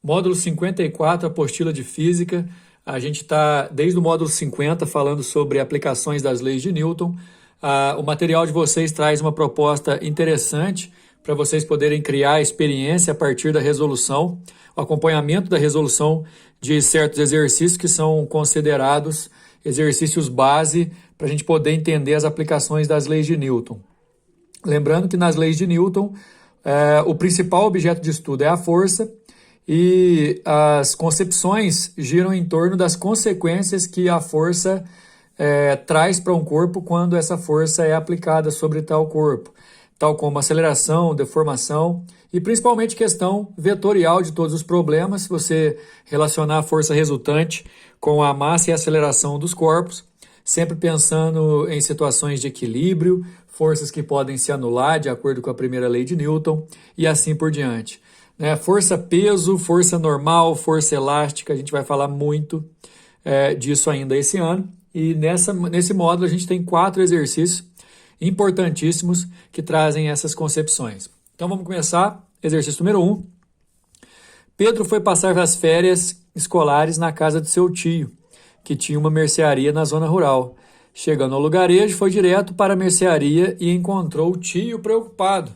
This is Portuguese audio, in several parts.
Módulo 54, apostila de física. A gente está, desde o módulo 50, falando sobre aplicações das leis de Newton. O material de vocês traz uma proposta interessante para vocês poderem criar a experiência a partir da resolução, o acompanhamento da resolução de certos exercícios que são considerados exercícios base para a gente poder entender as aplicações das leis de Newton. Lembrando que nas leis de Newton, o principal objeto de estudo é a força e as concepções giram em torno das consequências que a força traz para um corpo quando essa força é aplicada sobre tal corpo, tal como aceleração, deformação e principalmente questão vetorial de todos os problemas, se você relacionar a força resultante com a massa e a aceleração dos corpos, sempre pensando em situações de equilíbrio, forças que podem se anular de acordo com a primeira lei de Newton e assim por diante. Força-peso, força normal, força elástica, a gente vai falar muito disso ainda esse ano. E nesse módulo a gente tem 4 exercícios importantíssimos que trazem essas concepções. Então vamos começar. Exercício número 1. Pedro foi passar as férias escolares na casa de seu tio, que tinha uma mercearia na zona rural. Chegando ao lugarejo, foi direto para a mercearia e encontrou o tio preocupado,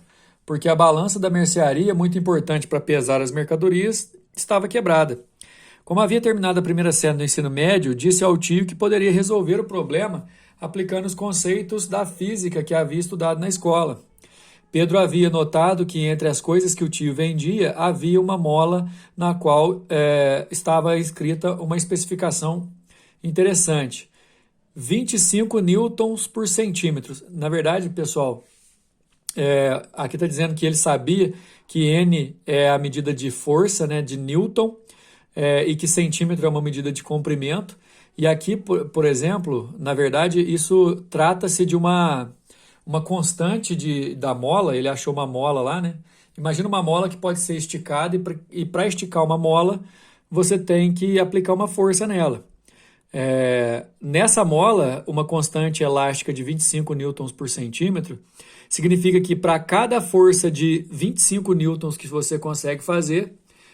porque a balança da mercearia, muito importante para pesar as mercadorias, estava quebrada. Como havia terminado a primeira série do ensino médio, disse ao tio que poderia resolver o problema aplicando os conceitos da física que havia estudado na escola. Pedro havia notado que entre as coisas que o tio vendia havia uma mola na qual estava escrita uma especificação interessante. 25 newtons por centímetro. Na verdade, pessoal, aqui está dizendo que ele sabia que N é a medida de força, de Newton, e que centímetro é uma medida de comprimento. E aqui, por exemplo, na verdade, isso trata-se de uma constante da mola. Ele achou uma mola lá, né? Imagina uma mola que pode ser esticada e para esticar uma mola, você tem que aplicar uma força nela. Nessa mola, uma constante elástica de 25 newtons por centímetro significa que para cada força de 25 newtons que você consegue fazer,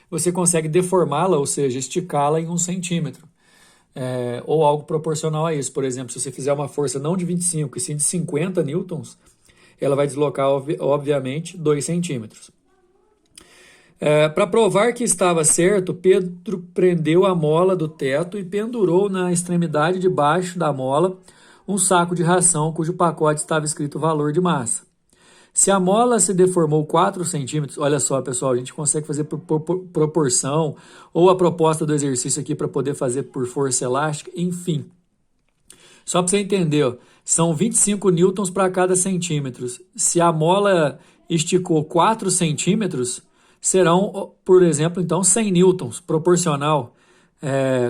você consegue deformá-la, ou seja, esticá-la em 1 centímetro. Ou algo proporcional a isso. Por exemplo, se você fizer uma força não de 25, e sim de 50 newtons, ela vai deslocar, obviamente, 2 centímetros. Para provar que estava certo, Pedro prendeu a mola do teto e pendurou na extremidade de baixo da mola um saco de ração cujo pacote estava escrito valor de massa. Se a mola se deformou 4 centímetros, olha só, pessoal, a gente consegue fazer por proporção ou a proposta do exercício aqui para poder fazer por força elástica, enfim. Só para você entender, são 25 newtons para cada centímetro. Se a mola esticou 4 centímetros, serão, por exemplo, então 100 newtons, proporcional.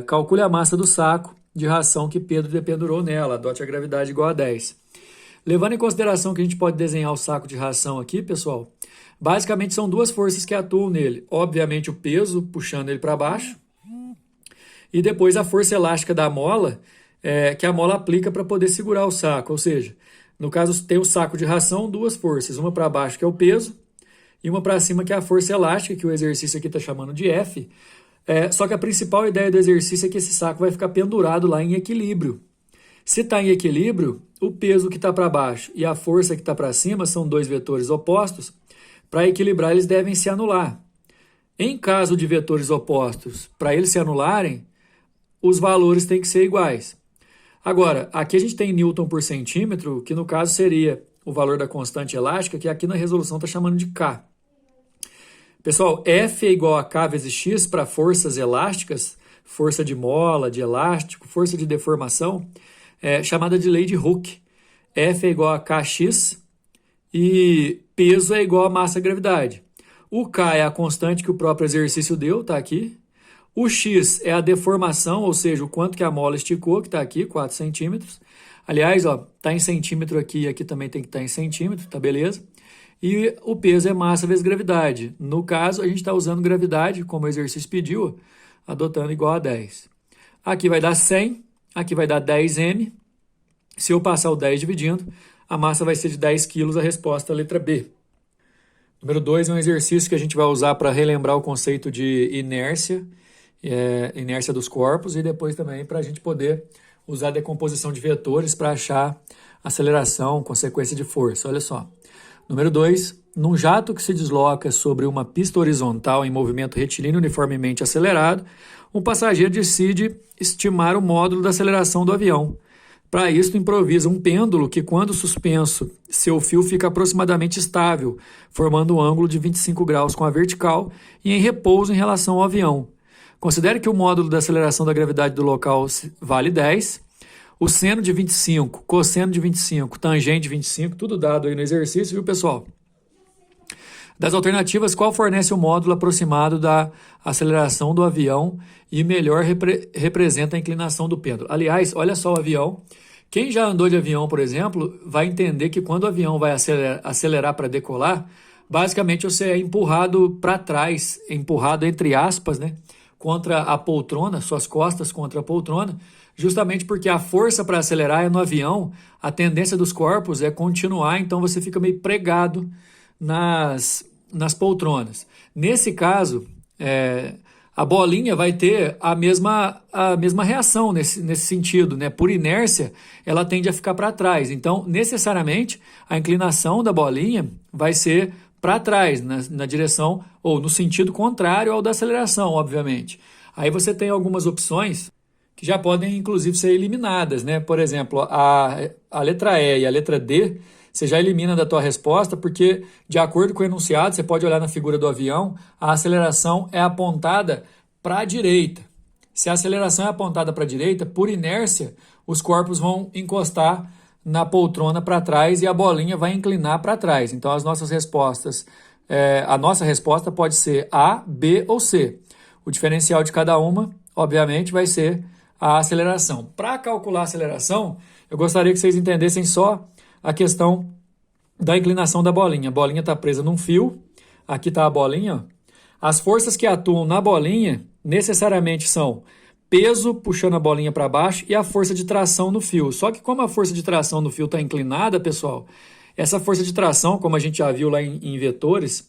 Calcule a massa do saco de ração que Pedro dependurou nela, adote a gravidade igual a 10. Levando em consideração que a gente pode desenhar o saco de ração aqui, pessoal, basicamente são 2 forças que atuam nele. Obviamente o peso, puxando ele para baixo, e depois a força elástica da mola, que a mola aplica para poder segurar o saco. Ou seja, no caso tem o saco de ração, 2 forças, uma para baixo que é o peso, e uma para cima que é a força elástica, que o exercício aqui está chamando de F. Só que a principal ideia do exercício é que esse saco vai ficar pendurado lá em equilíbrio. Se está em equilíbrio, o peso que está para baixo e a força que está para cima são 2 vetores opostos. Para equilibrar, eles devem se anular. Em caso de vetores opostos, para eles se anularem, os valores têm que ser iguais. Agora, aqui a gente tem Newton por centímetro, que no caso seria o valor da constante elástica, que aqui na resolução está chamando de K. Pessoal, F é igual a K vezes X para forças elásticas, força de mola, de elástico, força de deformação, chamada de lei de Hooke. F é igual a Kx e peso é igual a massa-gravidade. O K é a constante que o próprio exercício deu, está aqui. O X é a deformação, ou seja, o quanto que a mola esticou, que está aqui, 4 centímetros. Aliás, está em centímetro aqui e aqui também tem que estar em centímetro, tá beleza? E o peso é massa vezes gravidade. No caso, a gente está usando gravidade, como o exercício pediu, adotando igual a 10. Aqui vai dar 100, aqui vai dar 10m. Se eu passar o 10 dividindo, a massa vai ser de 10 kg, a resposta é a letra B. Número 2 é um exercício que a gente vai usar para relembrar o conceito de inércia, inércia dos corpos, e depois também para a gente poder usar a decomposição de vetores para achar aceleração, consequência de força. Olha só. Número 2, num jato que se desloca sobre uma pista horizontal em movimento retilíneo uniformemente acelerado, um passageiro decide estimar o módulo da aceleração do avião. Para isso, improvisa um pêndulo que, quando suspenso, seu fio fica aproximadamente estável, formando um ângulo de 25 graus com a vertical e em repouso em relação ao avião. Considere que o módulo da aceleração da gravidade do local vale 10, o seno de 25, cosseno de 25, tangente de 25, tudo dado aí no exercício, viu, pessoal? Das alternativas, qual fornece o módulo aproximado da aceleração do avião e melhor representa a inclinação do pêndulo? Aliás, olha só o avião. Quem já andou de avião, por exemplo, vai entender que quando o avião vai acelerar para decolar, basicamente você é empurrado para trás, empurrado entre aspas, né, contra a poltrona, suas costas contra a poltrona, justamente porque a força para acelerar é no avião, a tendência dos corpos é continuar, então você fica meio pregado nas poltronas. Nesse caso, a bolinha vai ter a mesma reação nesse sentido, né? Por inércia, ela tende a ficar para trás. Então, necessariamente, a inclinação da bolinha vai ser para trás, na direção ou no sentido contrário ao da aceleração, obviamente. Aí você tem algumas opções que já podem, inclusive, ser eliminadas, né? Por exemplo, a letra E e a letra D, você já elimina da tua resposta, porque, de acordo com o enunciado, você pode olhar na figura do avião, a aceleração é apontada para a direita. Se a aceleração é apontada para a direita, por inércia, os corpos vão encostar na poltrona para trás e a bolinha vai inclinar para trás. Então, as nossas respostas, a nossa resposta pode ser A, B ou C. O diferencial de cada uma, obviamente, vai ser a aceleração. Para calcular a aceleração, eu gostaria que vocês entendessem só a questão da inclinação da bolinha. A bolinha está presa num fio, aqui está a bolinha. Ó. As forças que atuam na bolinha necessariamente são peso puxando a bolinha para baixo e a força de tração no fio. Só que como a força de tração no fio está inclinada, pessoal, essa força de tração, como a gente já viu lá em vetores,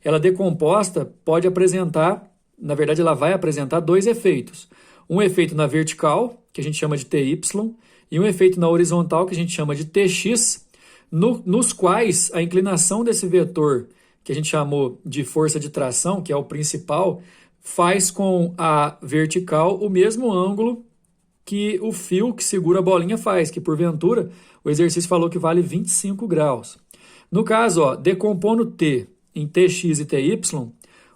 ela decomposta pode apresentar, na verdade ela vai apresentar dois efeitos. Um efeito na vertical, que a gente chama de TY, e um efeito na horizontal, que a gente chama de TX, nos quais a inclinação desse vetor, que a gente chamou de força de tração, que é o principal, faz com a vertical o mesmo ângulo que o fio que segura a bolinha faz, que porventura o exercício falou que vale 25 graus. No caso, ó, decompondo T em TX e TY,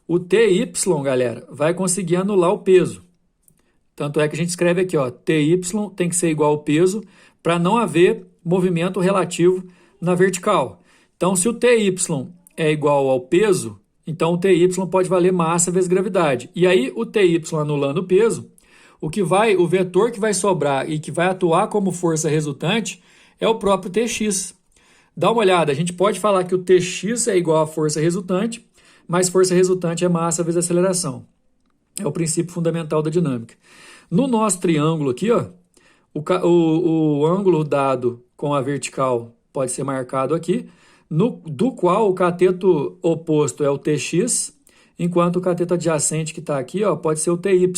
o TY, galera, vai conseguir anular o peso. Tanto é que a gente escreve aqui, ó, TY tem que ser igual ao peso para não haver movimento relativo na vertical. Então, se o TY é igual ao peso, então o TY pode valer massa vezes gravidade. E aí, o TY anulando o peso, o vetor que vai sobrar e que vai atuar como força resultante é o próprio TX. Dá uma olhada, a gente pode falar que o TX é igual à força resultante, mas força resultante é massa vezes aceleração. É o princípio fundamental da dinâmica. No nosso triângulo aqui, ó, o ângulo dado com a vertical pode ser marcado aqui, do qual o cateto oposto é o TX, enquanto o cateto adjacente que está aqui, ó, pode ser o TY.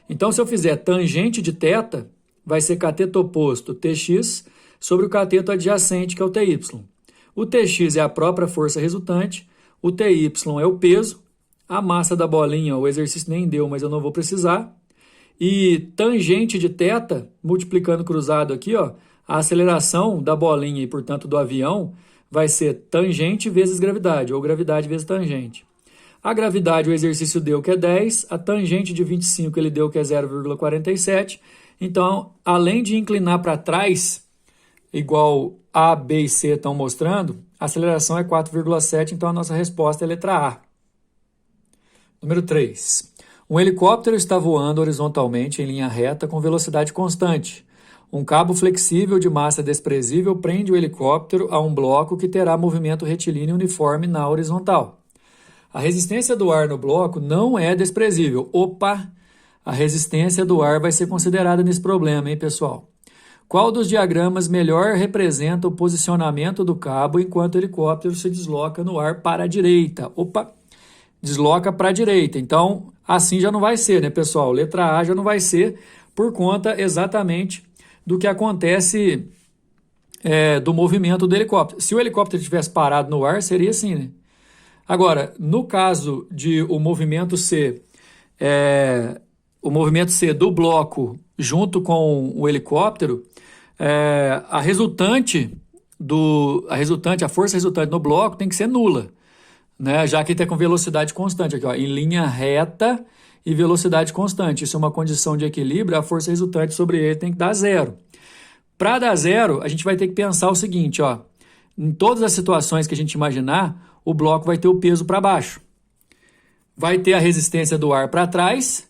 Então, se eu fizer tangente de θ, vai ser cateto oposto TX sobre o cateto adjacente, que é o TY. O TX é a própria força resultante, o TY é o peso, a massa da bolinha, o exercício nem deu, mas eu não vou precisar. E tangente de θ, multiplicando cruzado aqui, ó, a aceleração da bolinha e, portanto, do avião vai ser tangente vezes gravidade, ou gravidade vezes tangente. A gravidade, o exercício deu que é 10, a tangente de 25 ele deu que é 0,47. Então, além de inclinar para trás, igual A, B e C estão mostrando, a aceleração é 4,7, então a nossa resposta é a letra A. Número 3. Um helicóptero está voando horizontalmente em linha reta com velocidade constante. Um cabo flexível de massa desprezível prende o helicóptero a um bloco que terá movimento retilíneo uniforme na horizontal. A resistência do ar no bloco não é desprezível. Opa! A resistência do ar vai ser considerada nesse problema, hein, pessoal? Qual dos diagramas melhor representa o posicionamento do cabo enquanto o helicóptero se desloca no ar para a direita? Opa, desloca para a direita. Então, assim já não vai ser, né, pessoal? Letra A já não vai ser por conta exatamente do que acontece do movimento do helicóptero. Se o helicóptero estivesse parado no ar, seria assim, né? Agora, no caso de o movimento ser do bloco junto com o helicóptero, a força resultante no bloco tem que ser nula, né? Já que está com velocidade constante aqui, ó, em linha reta e velocidade constante. Isso é uma condição de equilíbrio, a força resultante sobre ele tem que dar zero. Para dar zero, a gente vai ter que pensar o seguinte, ó, em todas as situações que a gente imaginar, o bloco vai ter o peso para baixo, vai ter a resistência do ar para trás,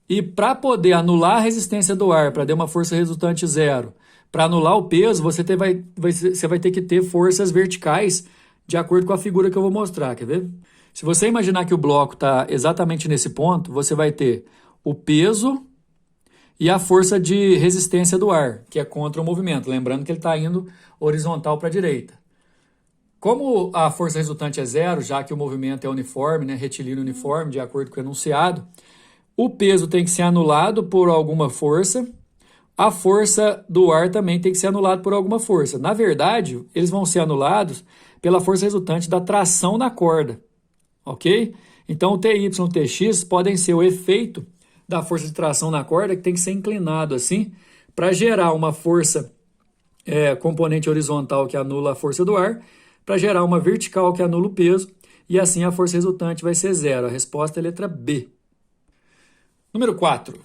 e para poder anular a resistência do ar, para dar uma força resultante zero, para anular o peso, você vai ter que ter forças verticais de acordo com a figura que eu vou mostrar, quer ver? Se você imaginar que o bloco está exatamente nesse ponto, você vai ter o peso e a força de resistência do ar, que é contra o movimento. Lembrando que ele está indo horizontal para a direita. Como a força resultante é zero, já que o movimento é uniforme, né, retilíneo uniforme, de acordo com o enunciado, o peso tem que ser anulado por alguma força, a força do ar também tem que ser anulada por alguma força. Na verdade, eles vão ser anulados pela força resultante da tração na corda, ok? Então, o TY e o TX podem ser o efeito da força de tração na corda, que tem que ser inclinado assim, para gerar uma força componente horizontal que anula a força do ar, para gerar uma vertical que anula o peso, e assim a força resultante vai ser zero. A resposta é a letra B. Número 4.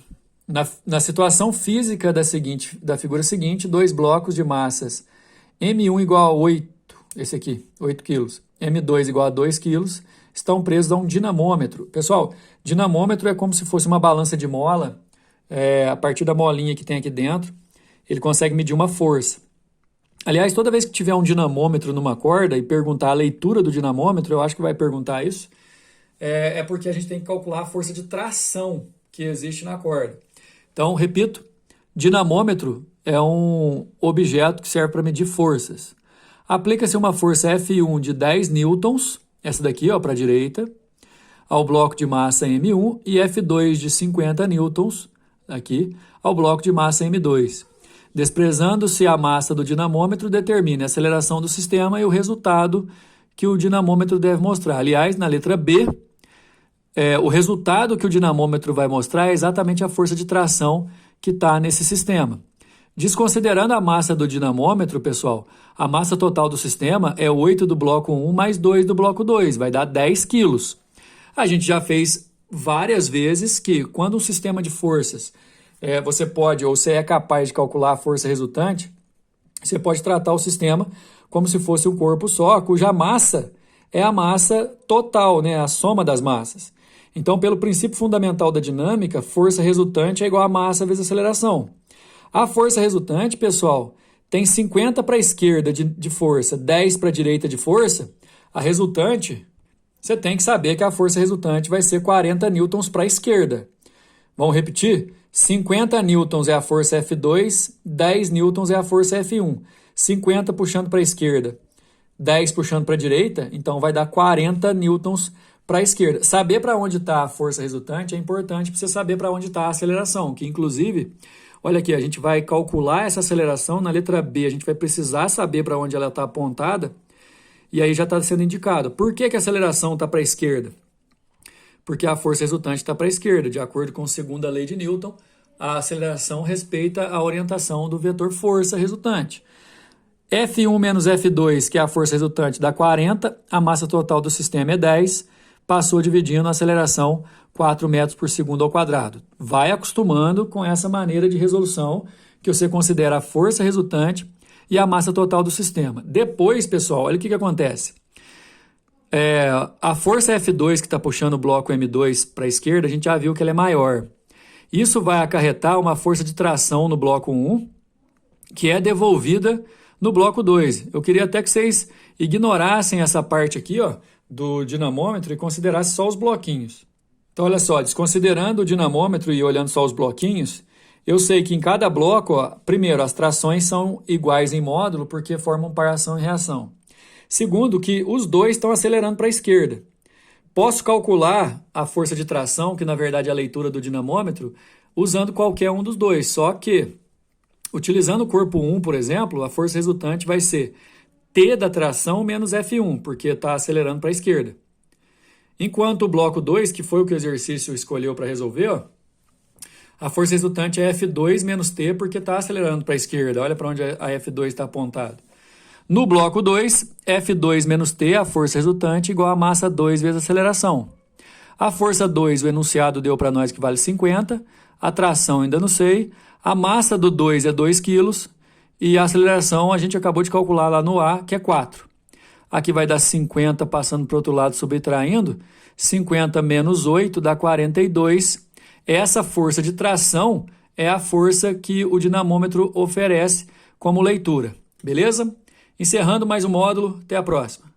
Na situação física da figura seguinte, dois blocos de massas M1 igual a 8, esse aqui, 8 kg, M2 igual a 2 kg, estão presos a um dinamômetro. Pessoal, dinamômetro é como se fosse uma balança de mola, a partir da molinha que tem aqui dentro, ele consegue medir uma força. Aliás, toda vez que tiver um dinamômetro numa corda e perguntar a leitura do dinamômetro, eu acho que vai perguntar isso, é porque a gente tem que calcular a força de tração que existe na corda. Então, repito, dinamômetro é um objeto que serve para medir forças. Aplica-se uma força F1 de 10 newtons, essa daqui, para a direita, ao bloco de massa M1 e F2 de 50 newtons, aqui, ao bloco de massa M2. Desprezando-se a massa do dinamômetro, determine a aceleração do sistema e o resultado que o dinamômetro deve mostrar. Aliás, na letra B, o resultado que o dinamômetro vai mostrar é exatamente a força de tração que está nesse sistema. Desconsiderando a massa do dinamômetro, pessoal, a massa total do sistema é 8 do bloco 1 mais 2 do bloco 2, vai dar 10 quilos. A gente já fez várias vezes que quando um sistema de forças você é capaz de calcular a força resultante, você pode tratar o sistema como se fosse um corpo só, cuja massa é a massa total, né, a soma das massas. Então, pelo princípio fundamental da dinâmica, força resultante é igual a massa vezes aceleração. A força resultante, pessoal, tem 50 para a esquerda de força, 10 para a direita de força. A resultante, você tem que saber que a força resultante vai ser 40 newtons para a esquerda. Vamos repetir? 50 newtons é a força F2, 10 newtons é a força F1. 50 puxando para a esquerda, 10 puxando para a direita, então vai dar 40 newtons para a esquerda. Saber para onde está a força resultante é importante para você saber para onde está a aceleração, que inclusive, olha aqui, a gente vai calcular essa aceleração na letra B, a gente vai precisar saber para onde ela está apontada, e aí já está sendo indicado. Por que a aceleração está para a esquerda? Porque a força resultante está para a esquerda. De acordo com a segunda lei de Newton, a aceleração respeita a orientação do vetor força resultante. F1 menos F2, que é a força resultante, dá 40, a massa total do sistema é 10, passou dividindo a aceleração 4 metros por segundo ao quadrado. Vai acostumando com essa maneira de resolução, que você considera a força resultante e a massa total do sistema. Depois, pessoal, olha o que acontece. A força F2 que está puxando o bloco M2 para a esquerda, a gente já viu que ela é maior. Isso vai acarretar uma força de tração no bloco 1, que é devolvida no bloco 2. Eu queria até que vocês ignorassem essa parte aqui, do dinamômetro e considerassem só os bloquinhos. Então, olha só, desconsiderando o dinamômetro e olhando só os bloquinhos, Eu sei que em cada bloco, ó, primeiro, as trações são iguais em módulo porque formam par ação e reação. Segundo, que os dois estão acelerando para a esquerda. Posso calcular a força de tração, que na verdade é a leitura do dinamômetro, usando qualquer um dos dois, só que, utilizando o corpo 1, por exemplo, a força resultante vai ser T da tração menos F1, porque está acelerando para a esquerda. Enquanto o bloco 2, que foi o que o exercício escolheu para resolver, ó, a força resultante é F2 menos T, porque está acelerando para a esquerda. Olha para onde a F2 está apontado. No bloco 2, F2 menos T, a força resultante, igual a massa 2 vezes a aceleração. A força 2, o enunciado deu para nós que vale 50, a tração ainda não sei, a massa do 2 é 2 kg e a aceleração a gente acabou de calcular lá no A, que é 4. Aqui vai dar 50 passando para o outro lado subtraindo, 50 menos 8 dá 42. Essa força de tração é a força que o dinamômetro oferece como leitura, beleza? Encerrando mais um módulo, até a próxima.